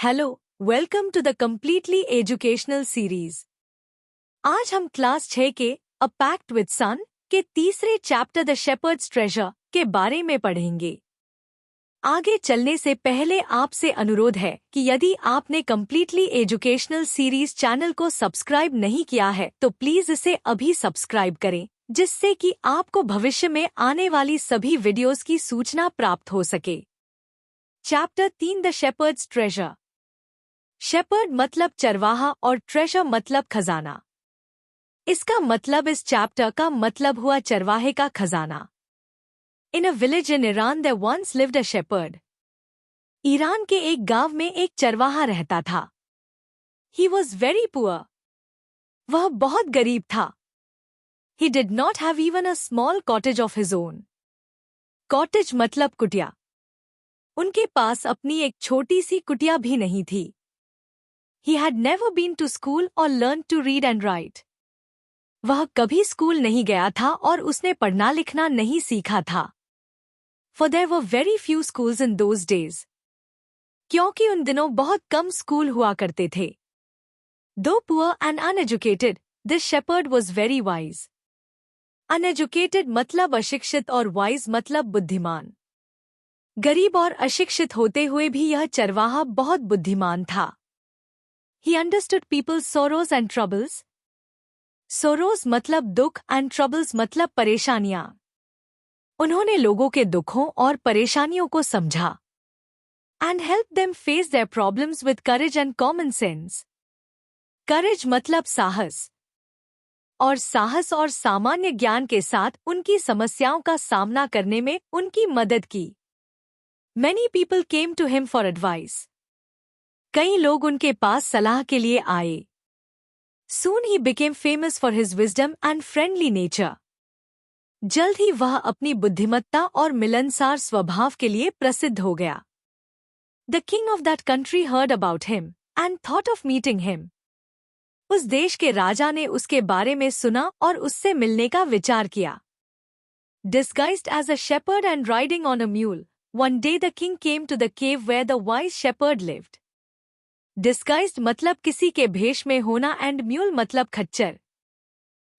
Hello, welcome to the completely educational series. आज हम class 6 के अ पैक्ट विद सन के तीसरे चैप्टर द शेपर्ड्स ट्रेजर के बारे में पढ़ेंगे। आगे चलने से पहले आपसे अनुरोध है कि यदि आपने कम्प्लीटली एजुकेशनल सीरीज चैनल को सब्सक्राइब नहीं किया है तो प्लीज इसे अभी सब्सक्राइब करें, जिससे कि आपको भविष्य में आने वाली सभी वीडियोस की सूचना प्राप्त हो सके। Chapter 3 the shepherd's treasure. Shepherd मतलब चरवाहा और ट्रेजर मतलब खजाना। इसका मतलब इस चैप्टर का मतलब हुआ चरवाहे का खजाना। In a village in Iran there once lived a shepherd. Iran के एक गांव में एक चरवाहा रहता था। He was very poor. वह बहुत गरीब था। He did not have even a small cottage of his own. Cottage मतलब कुटिया। उनके पास अपनी एक छोटी सी कुटिया भी नहीं थी। He had never been to school or learned to read and write. वह कभी स्कूल नहीं गया था और उसने पढ़ना लिखना नहीं सीखा था। For there were very few schools in those days. क्योंकि उन दिनों बहुत कम स्कूल हुआ करते थे। Though poor and uneducated, this shepherd was very wise. Uneducated मतलब अशिक्षित और wise मतलब बुद्धिमान। गरीब और अशिक्षित होते हुए भी यह चरवाहा बहुत बुद्धिमान था। He understood people's sorrows and troubles. Sorrows मतलब दुख and troubles मतलब परेशानियां। उन्होंने लोगों के दुखों और परेशानियों को समझा। And helped them face their problems with courage and common sense. Courage मतलब साहस। और साहस और सामान्य ज्ञान के साथ उनकी समस्याओं का सामना करने में उनकी मदद की। Many people came to him for advice. कई लोग उनके पास सलाह के लिए आए। Soon he became famous for his wisdom and friendly nature. जल्द ही वह अपनी बुद्धिमत्ता और मिलनसार स्वभाव के लिए प्रसिद्ध हो गया। The king of that country heard about him and thought of meeting him. उस देश के राजा ने उसके बारे में सुना और उससे मिलने का विचार किया। Disguised as a shepherd and riding on a mule, one day the king came to the cave where the wise shepherd lived. Disguised मतलब किसी के भेष में होना एंड म्यूल मतलब खच्चर।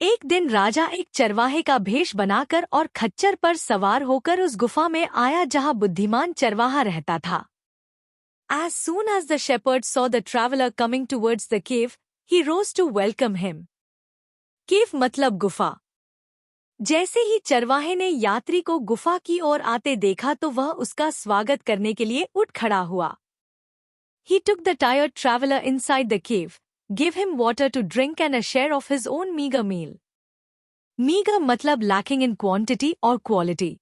एक दिन राजा एक चरवाहे का भेष बनाकर और खच्चर पर सवार होकर उस गुफा में आया जहां बुद्धिमान चरवाहा रहता था। As soon as the shepherd saw the traveler coming towards the cave, he rose to welcome him. केव मतलब गुफा। जैसे ही चरवाहे ने यात्री को गुफा की ओर आते देखा तो वह उसका स्वागत करने के लिए उठ खड़ा हुआ। He took the tired traveler inside the cave, gave him water to drink and a share of his own meager meal. Meager मतलब lacking in quantity or quality.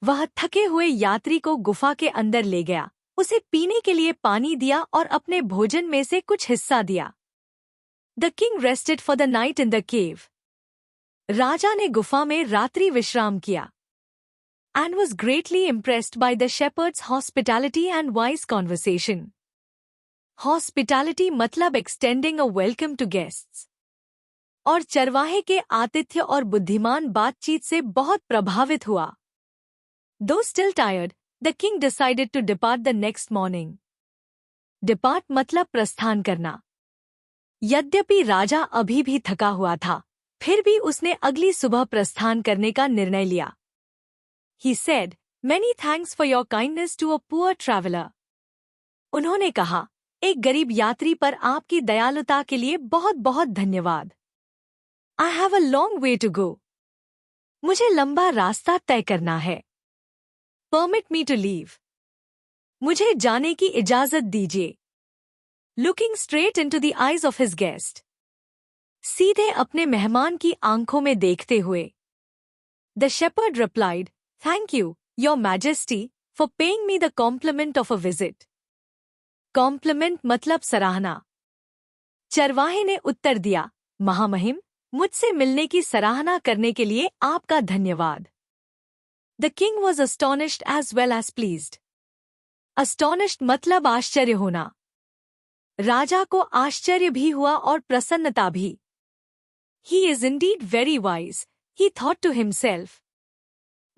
वह थके हुए यात्री को गुफा के अंदर ले गया, उसे पीने के लिए पानी दिया और अपने भोजन में से कुछ हिस्सा दिया। The king rested for the night in the cave. राजा ने गुफा में रात्रि विश्राम किया। And was greatly impressed by the shepherd's hospitality and wise conversation. Hospitality मतलब extending a welcome to guests. और चरवाहे के आतिथ्य और बुद्धिमान बातचीत से बहुत प्रभावित हुआ। Though still tired, the king decided to depart the next morning. Depart मतलब प्रस्थान करना। यद्यपि राजा अभी भी थका हुआ था, फिर भी उसने अगली सुबह प्रस्थान करने का निर्णय लिया। He said, "Many thanks for your kindness to a poor traveler." उन्होंने कहा, एक गरीब यात्री पर आपकी दयालुता के लिए बहुत बहुत धन्यवाद। I have a long way to go. मुझे लंबा रास्ता तय करना है। Permit me to leave. मुझे जाने की इजाजत दीजिए। Looking straight into the eyes of his guest. सीधे अपने मेहमान की आंखों में देखते हुए। The shepherd replied, "Thank you, Your Majesty, for paying me the compliment of a visit." Compliment मतलब सराहना। चरवाहे ने उत्तर दिया, महामहिम, मुझसे मिलने की सराहना करने के लिए आपका धन्यवाद। The king was astonished as well as pleased. Astonished मतलब आश्चर्य होना। राजा को आश्चर्य भी हुआ और प्रसन्नता भी। He is indeed very wise, he thought to himself.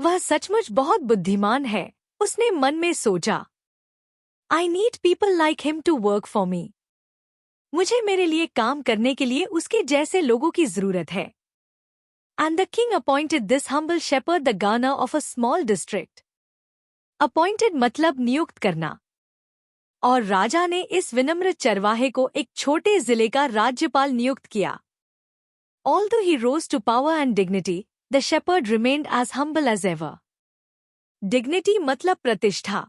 वह सचमुच बहुत बुद्धिमान है, उसने मन में सोचा। I need people like him to work for me. मुझे मेरे लिए काम करने के लिए उसके जैसे लोगों की जरूरत है. And the king appointed this humble shepherd the governor of a small district. Appointed मतलब नियुक्त करना. और राजा ने इस विनम्र चरवाहे को एक छोटे जिले का राज्यपाल नियुक्त किया. Although he rose to power and dignity, the shepherd remained as humble as ever. Dignity मतलब प्रतिष्ठा.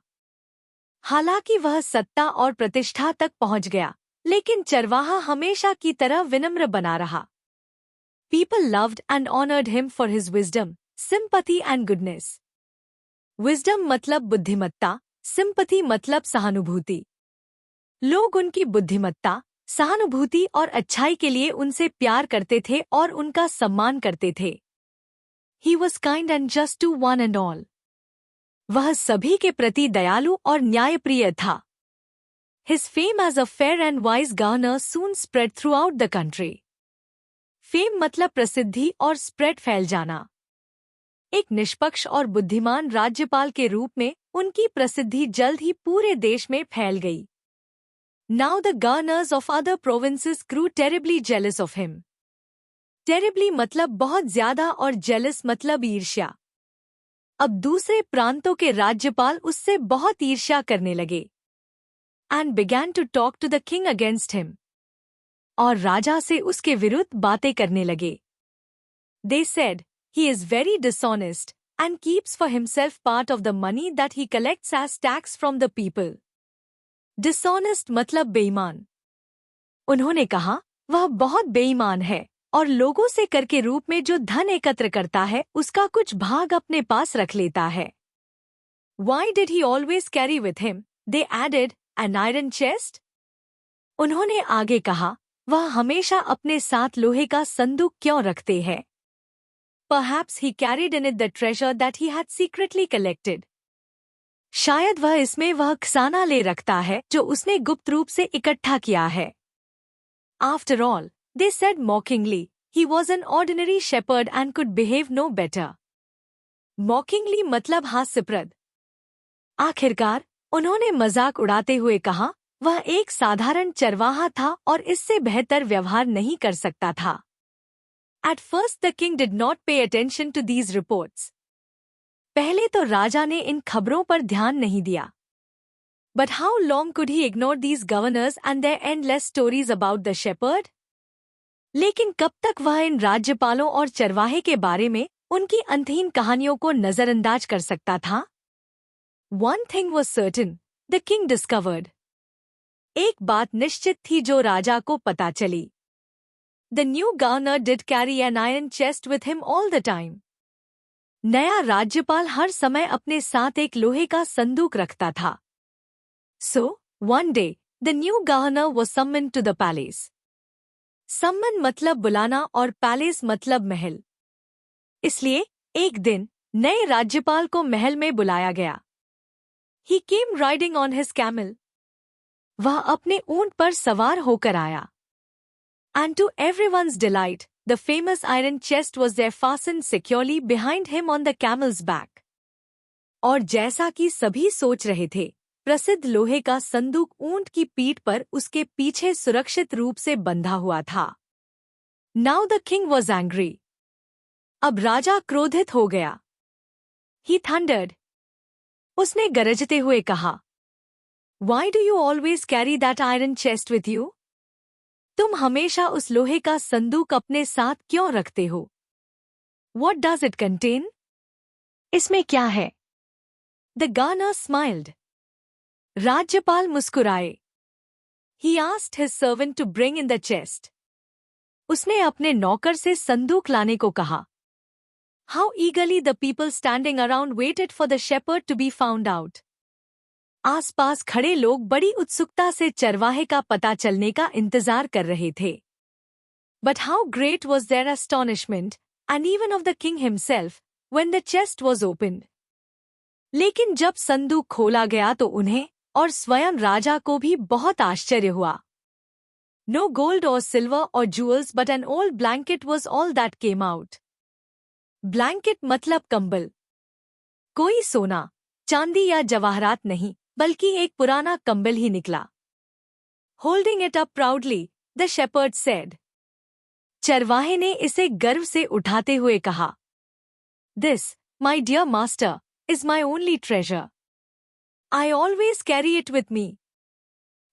हालांकि वह सत्ता और प्रतिष्ठा तक पहुंच गया, लेकिन चरवाहा हमेशा की तरह विनम्र बना रहा. People loved and honored him for his wisdom, sympathy and goodness. Wisdom मतलब बुद्धिमत्ता, sympathy मतलब सहानुभूति. लोग उनकी बुद्धिमत्ता, सहानुभूति और अच्छाई के लिए उनसे प्यार करते थे और उनका सम्मान करते थे. He was kind and just to one and all. वह सभी के प्रति दयालु और न्यायप्रिय था. His fame as a fair and wise governor soon spread throughout the country. Fame मतलब प्रसिद्धि और spread फैल जाना. एक निष्पक्ष और बुद्धिमान राज्यपाल के रूप में उनकी प्रसिद्धि जल्द ही पूरे देश में फैल गई. Now the governors of other provinces grew terribly jealous of him. Terribly मतलब बहुत ज्यादा और jealous मतलब ईर्ष्या. अब दूसरे प्रांतों के राज्यपाल उससे बहुत ईर्ष्या करने लगे. And began to talk to the king against him. और राजा से उसके विरुद्ध बातें करने लगे. They said, he is very dishonest and keeps for himself part of the money that he collects as tax from the people. Dishonest मतलब बेईमान. उन्होंने कहा, वह बहुत बेईमान है और लोगों से कर के रूप में जो धन एकत्र करता है उसका कुछ भाग अपने पास रख लेता है. Why did he always carry with him, they added, an iron chest? उन्होंने आगे कहा, वह हमेशा अपने साथ लोहे का संदूक क्यों रखते हैं? Perhaps he carried in it the treasure that he had secretly collected. शायद वह इसमें वह खजाना ले रखता है जो उसने गुप्त रूप से इकट्ठा किया है. After all, they said mockingly, he was an ordinary shepherd and could behave no better. Mockingly मतलब हास्यप्रद. आखिरकार उन्होंने मजाक उड़ाते हुए कहा, वह एक साधारण चरवाहा था और इससे बेहतर व्यवहार नहीं कर सकता था. At first the king did not pay attention to these reports. पहले तो राजा ने इन खबरों पर ध्यान नहीं दिया. But how long could he ignore these governors and their endless stories about the shepherd? लेकिन कब तक वह इन राज्यपालों और चरवाहे के बारे में उनकी अंतहीन कहानियों को नजरअंदाज कर सकता था? One thing was certain, the king discovered. एक बात निश्चित थी जो राजा को पता चली. The new governor did carry an iron chest with him all the time. नया राज्यपाल हर समय अपने साथ एक लोहे का संदूक रखता था. So, one day, the new governor was summoned to the palace. Summon मतलब बुलाना और palace मतलब महल. इसलिए, एक दिन, नए राज्यपाल को महल में बुलाया गया. He came riding on his camel. वह अपने ऊंट पर सवार होकर आया. And to everyone's delight, the famous iron chest was there fastened securely behind him on the camel's back. और जैसा कि सभी सोच रहे थे, प्रसिद्ध लोहे का संदूक ऊंट की पीठ पर उसके पीछे सुरक्षित रूप से बंधा हुआ था. Now the king was angry. अब राजा क्रोधित हो गया. He thundered. उसने गरजते हुए कहा, Why do you always carry that iron chest with you? तुम हमेशा उस लोहे का संदूक अपने साथ क्यों रखते हो? What does it contain? इसमें क्या है? The governor smiled. राज्यपाल मुस्कुराए. He asked his servant to bring in the chest. उसने अपने नौकर से संदूक लाने को कहा. How eagerly the people standing around waited for the shepherd to be found out. आसपास खड़े लोग बड़ी उत्सुकता से चरवाहे का पता चलने का इंतजार कर रहे थे. But how great was their astonishment, and even of the king himself, when the chest was opened. लेकिन जब संदूक खोला गया तो उन्हें और स्वयं राजा को भी बहुत आश्चर्य हुआ. No gold or silver or jewels but an old blanket was all that came out. Blanket मतलब कंबल. कोई सोना, चांदी या जवाहरात नहीं, बल्कि एक पुराना कंबल ही निकला। Holding it up proudly, the shepherd said. चरवाहे ने इसे गर्व से उठाते हुए कहा, this, my dear master, is my only treasure. I always carry it with me.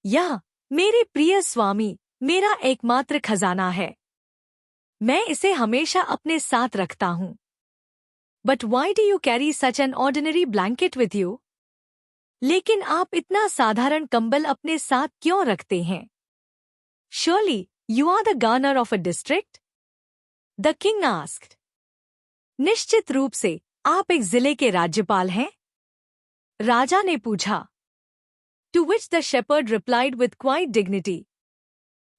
यह, मेरे प्रिय स्वामी, मेरा एकमात्र खजाना है। मैं इसे हमेशा अपने साथ रखता हूं। But why do you carry such an ordinary blanket with you? लेकिन आप इतना साधारण कंबल अपने साथ क्यों रखते हैं? Surely, you are the governor of a district? The king asked. निश्चित रूप से, आप एक जिले के राज्यपाल हैं? राजा ने पूछा। To which the shepherd replied with quite dignity.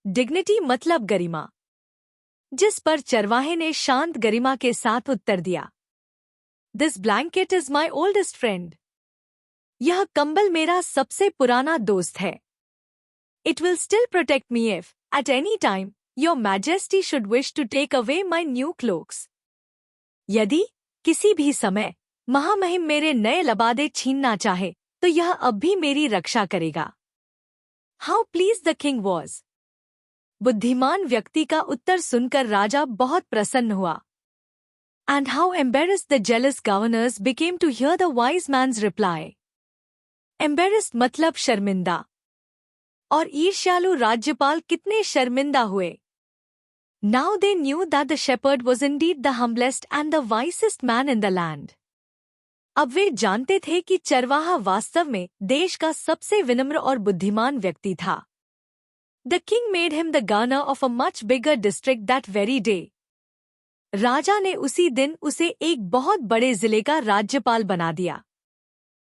Dignity मतलब गरिमा। जिस पर चरवाहे ने शांत गरिमा के साथ उत्तर दिया। This blanket is my oldest friend. यह कंबल मेरा सबसे पुराना दोस्त है। It will still protect me if, at any time, your majesty should wish to take away my new cloaks. यदि, किसी भी समय, महामहिम मेरे नए लबादे छीनना चाहे, तो यह अब भी मेरी रक्षा करेगा। How pleased the king was. बुद्धिमान व्यक्ति का उत्तर सुनकर राजा बहुत प्रसन्न हुआ। And how embarrassed the jealous governors became to hear the wise man's reply. Embarrassed मतलब शर्मिंदा। और ईर्ष्यालु राज्यपाल कितने शर्मिंदा हुए। Now they knew that the shepherd was indeed the humblest and the wisest man in the land. अब वे जानते थे कि चरवाहा वास्तव में देश का सबसे विनम्र और बुद्धिमान व्यक्ति था। The king made him the governor of a much bigger district that very day. राजा ने उसी दिन उसे एक बहुत बड़े जिले का राज्यपाल बना दिया।